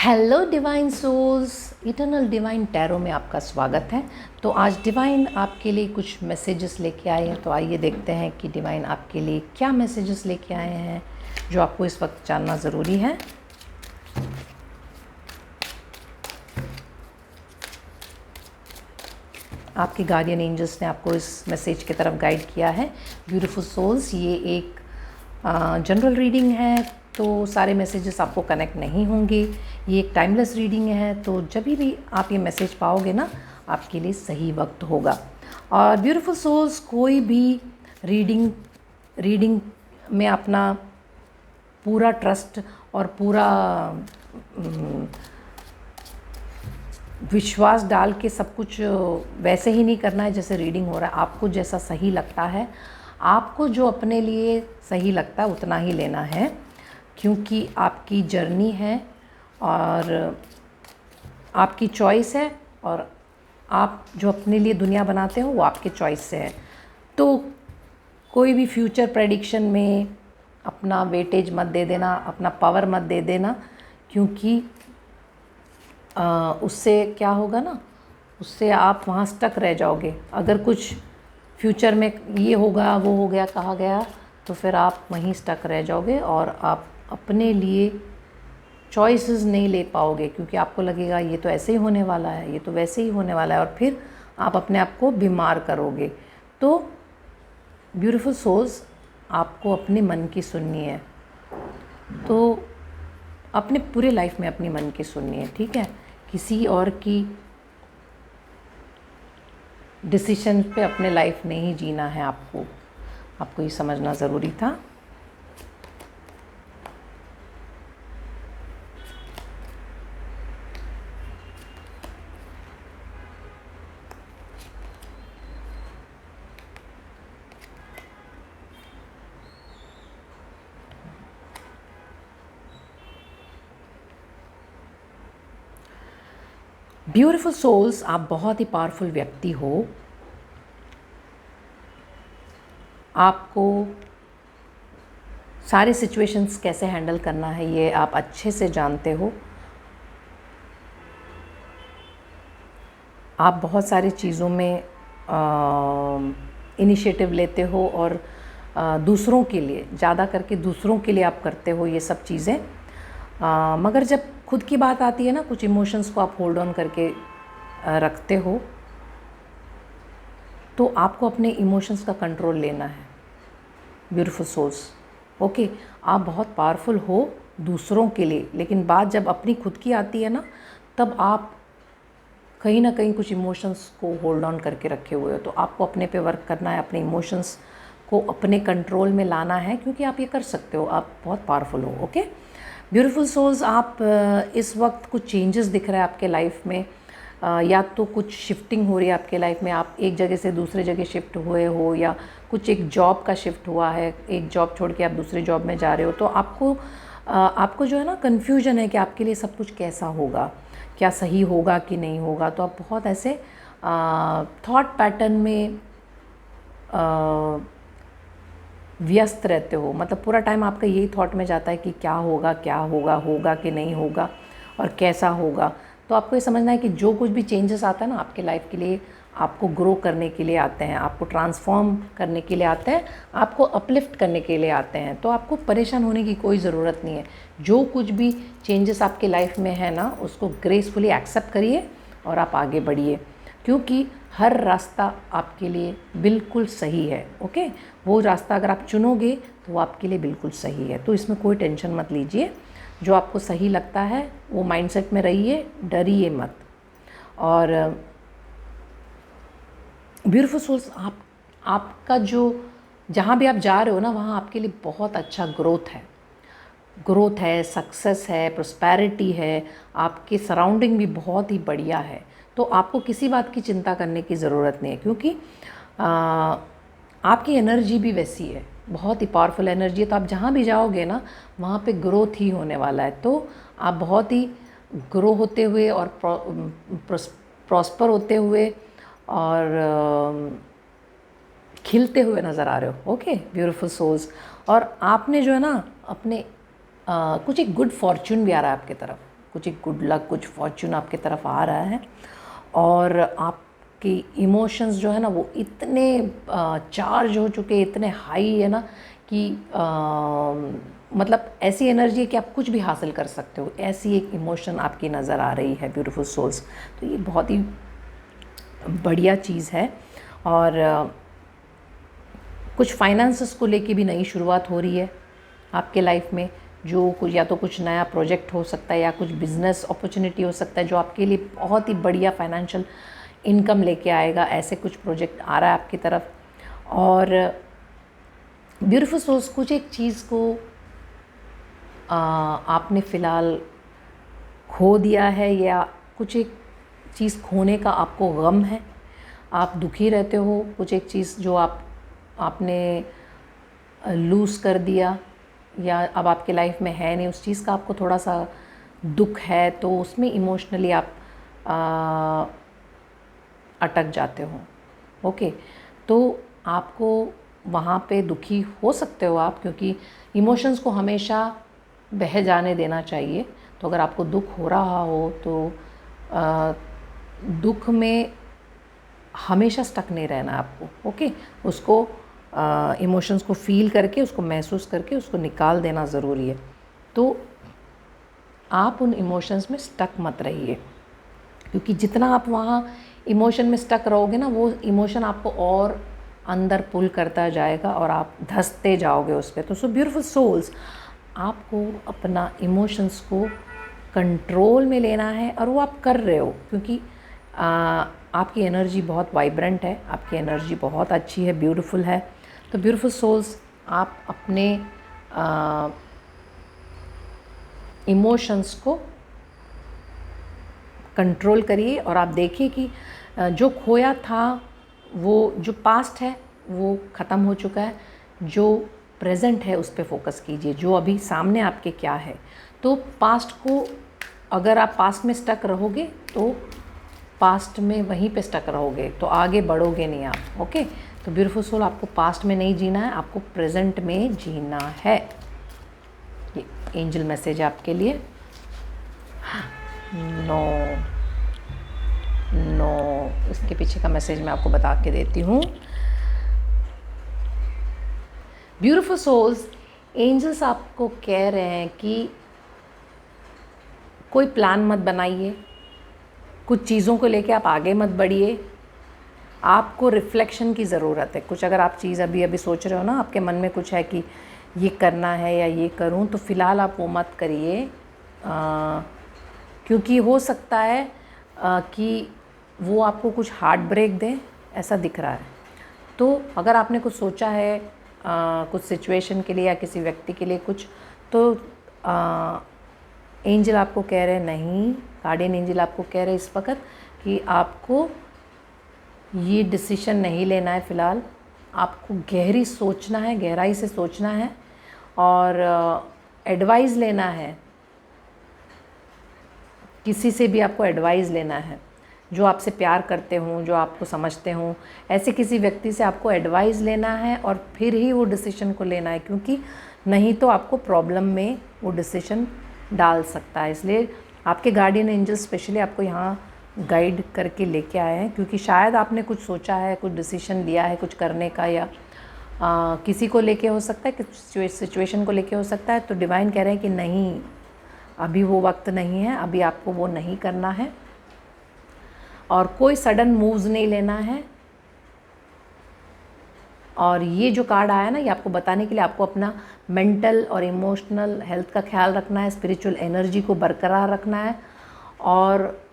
Hello divine souls, eternal divine tarot में आपका स्वागत है। तो आज डिवाइन आपके लिए कुछ मैसेजेस लेके आए हैं। तो आइए देखते हैं कि डिवाइन आपके लिए क्या मैसेजेस लेके आए हैं जो आपको इस वक्त जानना ज़रूरी है। आपके गार्डियन एंजल्स ने आपको इस मैसेज की तरफ गाइड किया है। ब्यूटीफुल सोल्स, ये एक जनरल रीडिंग है, तो सारे मैसेजेस आपको कनेक्ट नहीं होंगे। ये एक टाइमलेस रीडिंग है, तो जब भी आप ये मैसेज पाओगे ना, आपके लिए सही वक्त होगा। और ब्यूटीफुल सोल्स, कोई भी रीडिंग में अपना पूरा ट्रस्ट और पूरा विश्वास डाल के सब कुछ वैसे ही नहीं करना है जैसे रीडिंग हो रहा है। आपको जैसा सही लगता है, आपको जो अपने लिए सही लगता है उतना ही लेना है, क्योंकि आपकी जर्नी है और आपकी चॉइस है, और आप जो अपने लिए दुनिया बनाते हो वो आपके चॉइस से है। तो कोई भी फ्यूचर प्रेडिक्शन में अपना वेटेज मत दे देना, अपना पावर मत दे देना, क्योंकि उससे क्या होगा ना, उससे आप वहाँ स्टक रह जाओगे। अगर कुछ फ्यूचर में ये होगा वो हो गया कहा गया, तो फिर आप वहीं स्टक रह जाओगे और आप अपने लिए चॉइसेस नहीं ले पाओगे, क्योंकि आपको लगेगा ये तो ऐसे ही होने वाला है, ये तो वैसे ही होने वाला है, और फिर आप अपने आप को बीमार करोगे। तो ब्यूटीफुल सोल्स, आपको अपने मन की सुननी है। तो अपने पूरे लाइफ में अपनी मन की सुननी है, ठीक है। किसी और की डिसीजन पे अपने लाइफ नहीं जीना है। आपको ये समझना ज़रूरी था। ब्यूटीफुल सोल्स, आप बहुत ही पावरफुल व्यक्ति हो। आपको सारे सिचुएशंस कैसे हैंडल करना है ये आप अच्छे से जानते हो। आप बहुत सारी चीज़ों में इनिशिएटिव लेते हो, और दूसरों के लिए, ज़्यादा करके दूसरों के लिए आप करते हो ये सब चीज़ें। मगर जब खुद की बात आती है ना, कुछ इमोशंस को आप होल्ड ऑन करके रखते हो, तो आपको अपने इमोशंस का कंट्रोल लेना है। ब्यूटीफुल सोल्स, ओके, आप बहुत पावरफुल हो दूसरों के लिए, लेकिन बात जब अपनी खुद की आती है ना, तब आप कहीं ना कहीं कुछ इमोशंस को होल्ड ऑन करके रखे हुए हो। तो आपको अपने पे वर्क करना है, अपने इमोशंस को अपने कंट्रोल में लाना है, क्योंकि आप ये कर सकते हो, आप बहुत पावरफुल हो। ओके ब्यूटीफुल सोल्स, आप इस वक्त कुछ चेंजेस दिख रहा है आपके लाइफ में, या तो कुछ शिफ्टिंग हो रही है आपके लाइफ में, आप एक जगह से दूसरे जगह शिफ्ट हुए हो, या कुछ एक जॉब का शिफ्ट हुआ है, एक जॉब छोड़ के आप दूसरे जॉब में जा रहे हो। तो आपको जो है ना कन्फ्यूजन है कि आपके लिए सब कुछ कैसा होगा, क्या सही होगा कि नहीं होगा। तो आप बहुत ऐसे थॉट पैटर्न में व्यस्त रहते हो, मतलब पूरा टाइम आपका यही थॉट में जाता है कि क्या होगा, होगा कि नहीं होगा, और कैसा होगा। तो आपको ये समझना है कि जो कुछ भी चेंजेस आता है ना आपके लाइफ के लिए, आपको ग्रो करने के लिए आते हैं, आपको ट्रांसफॉर्म करने के लिए आते हैं, आपको अपलिफ्ट करने के लिए आते हैं। तो आपको परेशान होने की कोई ज़रूरत नहीं है। जो कुछ भी चेंजेस आपके लाइफ में है ना, उसको ग्रेसफुली एक्सेप्ट करिए और आप आगे बढ़िए, क्योंकि हर रास्ता आपके लिए बिल्कुल सही है। ओके, वो रास्ता अगर आप चुनोगे तो वो आपके लिए बिल्कुल सही है। तो इसमें कोई टेंशन मत लीजिए। जो आपको सही लगता है वो माइंडसेट में रहिए, डरिए मत। और ब्यूटीफुल सोल्स, आपका जो जहाँ भी आप जा रहे हो ना, वहाँ आपके लिए बहुत अच्छा ग्रोथ है, सक्सेस है, प्रॉस्पेरिटी है, आपके सराउंडिंग भी बहुत ही बढ़िया है। तो आपको किसी बात की चिंता करने की ज़रूरत नहीं है, क्योंकि आपकी एनर्जी भी वैसी है, बहुत ही पावरफुल एनर्जी है। तो आप जहाँ भी जाओगे ना, वहाँ पे ग्रोथ ही होने वाला है। तो आप बहुत ही ग्रो होते हुए और प्रॉस्पर होते हुए और खिलते हुए नज़र आ रहे हो। ओके ब्यूटीफुल सोल्स, और आपने जो है ना अपने कुछ एक गुड फॉर्चून भी आ रहा है आपकी तरफ, कुछ एक गुड लक, कुछ फॉर्च्यून आपके तरफ आ रहा है। और आपकी इमोशंस जो है ना वो इतने चार्ज हो चुके, इतने हाई है ना कि मतलब ऐसी एनर्जी है कि आप कुछ भी हासिल कर सकते हो, ऐसी एक इमोशन आपकी नज़र आ रही है ब्यूटीफुल सोल्स। तो ये बहुत ही बढ़िया चीज़ है। और कुछ फाइनेंसेस को लेके भी नई शुरुआत हो रही है आपके लाइफ में, जो कुछ या तो कुछ नया प्रोजेक्ट हो सकता है या कुछ बिजनेस अपॉर्चुनिटी हो सकता है जो आपके लिए बहुत ही बढ़िया फाइनेंशियल इनकम लेके आएगा। ऐसे कुछ प्रोजेक्ट आ रहा है आपकी तरफ। और ब्यूटीफुल सोल्स, कुछ एक चीज़ को आपने फ़िलहाल खो दिया है या कुछ एक चीज़ खोने का आपको गम है, आप दुखी रहते हो, कुछ एक चीज़ जो आपने लूज़ कर दिया या अब आपके लाइफ में है नहीं, उस चीज़ का आपको थोड़ा सा दुख है, तो उसमें इमोशनली आप अटक जाते हो। ओके, तो आपको वहाँ पे दुखी हो सकते हो आप, क्योंकि इमोशंस को हमेशा बह जाने देना चाहिए। तो अगर आपको दुख हो रहा हो तो दुख में हमेशा स्टक नहीं रहना आपको। ओके, उसको इमोशंस को फील करके, उसको महसूस करके, उसको निकाल देना ज़रूरी है। तो आप उन इमोशंस में स्टक मत रहिए, क्योंकि जितना आप वहाँ इमोशन में स्टक रहोगे ना, वो इमोशन आपको और अंदर पुल करता जाएगा और आप धंसते जाओगे उस पर। तो सो ब्यूटीफुल सोल्स, आपको अपना इमोशंस को कंट्रोल में लेना है, और वो आप कर रहे हो, क्योंकि आपकी एनर्जी बहुत वाइब्रेंट है, आपकी एनर्जी बहुत अच्छी है, ब्यूटीफुल है। तो ब्यूटीफुल सोल्स, आप अपने इमोशंस को कंट्रोल करिए और आप देखिए कि जो खोया था, वो जो पास्ट है वो ख़त्म हो चुका है, जो प्रेजेंट है उस पर फोकस कीजिए, जो अभी सामने आपके क्या है। तो पास्ट को, अगर आप पास्ट में स्टक रहोगे तो पास्ट में वहीं पे स्टक रहोगे, तो आगे बढ़ोगे नहीं आप। ओके, तो ब्यूटीफुल सोल, आपको पास्ट में नहीं जीना है, आपको प्रेजेंट में जीना है। ये एंजल मैसेज है आपके लिए। नो नो, इसके पीछे का मैसेज मैं आपको बता के देती हूँ। ब्यूटीफुल सोल्स, एंजल्स आपको कह रहे हैं कि कोई प्लान मत बनाइए, कुछ चीज़ों को लेके आप आगे मत बढ़िए, आपको रिफ्लेक्शन की ज़रूरत है। कुछ अगर आप चीज़ अभी सोच रहे हो ना, आपके मन में कुछ है कि ये करना है या ये करूं, तो फ़िलहाल आप वो मत करिए, क्योंकि हो सकता है कि वो आपको कुछ हार्ट ब्रेक दे, ऐसा दिख रहा है। तो अगर आपने कुछ सोचा है कुछ सिचुएशन के लिए या किसी व्यक्ति के लिए कुछ, तो एंजल आपको कह रहे हैं नहीं, गार्डियन एंजल आपको कह रहे हैं इस वक्त कि आपको ये डिसीजन नहीं लेना है फ़िलहाल, आपको गहरी सोचना है, गहराई से सोचना है और एडवाइस लेना है। किसी से भी आपको एडवाइस लेना है, जो आपसे प्यार करते हों, जो आपको समझते हों, ऐसे किसी व्यक्ति से आपको एडवाइस लेना है और फिर ही वो डिसीजन को लेना है, क्योंकि नहीं तो आपको प्रॉब्लम में वो डिसीजन डाल सकता है। इसलिए आपके गार्डियन एंजल स्पेशली आपको यहाँ गाइड करके लेके आए हैं, क्योंकि शायद आपने कुछ सोचा है, कुछ डिसीजन लिया है कुछ करने का, या किसी को लेके हो सकता है, किसी सिचुएशन को लेके हो सकता है। तो डिवाइन कह रहे हैं कि नहीं, अभी वो वक्त नहीं है, अभी आपको वो नहीं करना है और कोई सडन मूव्स नहीं लेना है। और ये जो कार्ड आया ना, ये आपको बताने के लिए आपको अपना मेंटल और इमोशनल हेल्थ का ख्याल रखना है, स्पिरिचुअल एनर्जी को बरकरार रखना है, और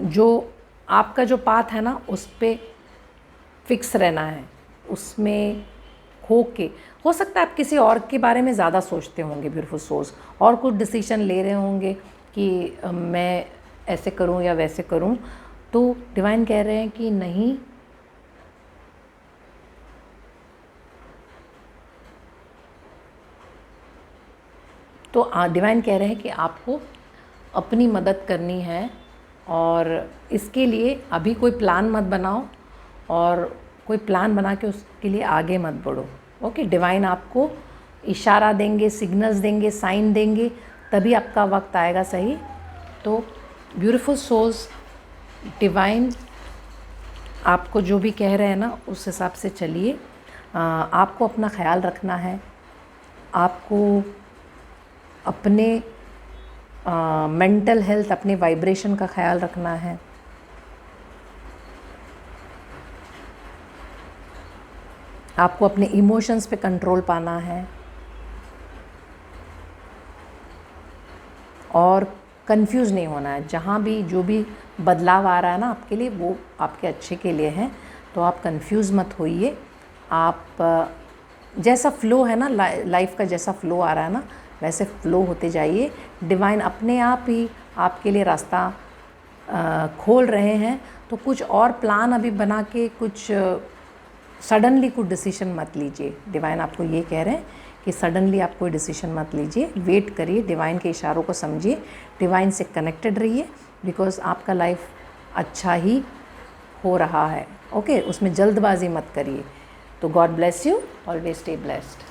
जो आपका जो पाथ है ना उस पे फिक्स रहना है, उसमें हो सकता है आप किसी और के बारे में ज़्यादा सोचते होंगे ब्यूटीफुल सोल्स, और कुछ डिसीजन ले रहे होंगे कि मैं ऐसे करूं या वैसे करूं। तो डिवाइन कह रहे हैं कि नहीं, तो डिवाइन कह रहे हैं कि आपको अपनी मदद करनी है, और इसके लिए अभी कोई प्लान मत बनाओ और कोई प्लान बना के उसके लिए आगे मत बढ़ो। ओके, डिवाइन आपको इशारा देंगे, सिग्नल्स देंगे, साइन देंगे, तभी आपका वक्त आएगा सही। तो ब्यूटीफुल सोल्स, डिवाइन आपको जो भी कह रहे हैं ना उस हिसाब से चलिए। आपको अपना ख्याल रखना है, आपको अपने मेंटल हेल्थ, अपने वाइब्रेशन का ख्याल रखना है। आपको अपने इमोशंस पे कंट्रोल पाना है और कंफ्यूज नहीं होना है। जहाँ भी जो भी बदलाव आ रहा है ना आपके लिए, वो आपके अच्छे के लिए है। तो आप कंफ्यूज मत होइए। आप जैसा फ़्लो है ना, लाइफ का जैसा फ़्लो आ रहा है ना, वैसे फ़्लो होते जाइए। डिवाइन अपने आप ही आपके लिए रास्ता खोल रहे हैं। तो कुछ और प्लान अभी बना के कुछ सडनली कुछ डिसीजन मत लीजिए। डिवाइन आपको ये कह रहे हैं कि सडनली आप कोई डिसीजन मत लीजिए, वेट करिए, डिवाइन के इशारों को समझिए, डिवाइन से कनेक्टेड रहिए, बिकॉज़ आपका लाइफ अच्छा ही हो रहा है। ओके, उसमें जल्दबाजी मत करिए। तो God bless you, always stay blessed.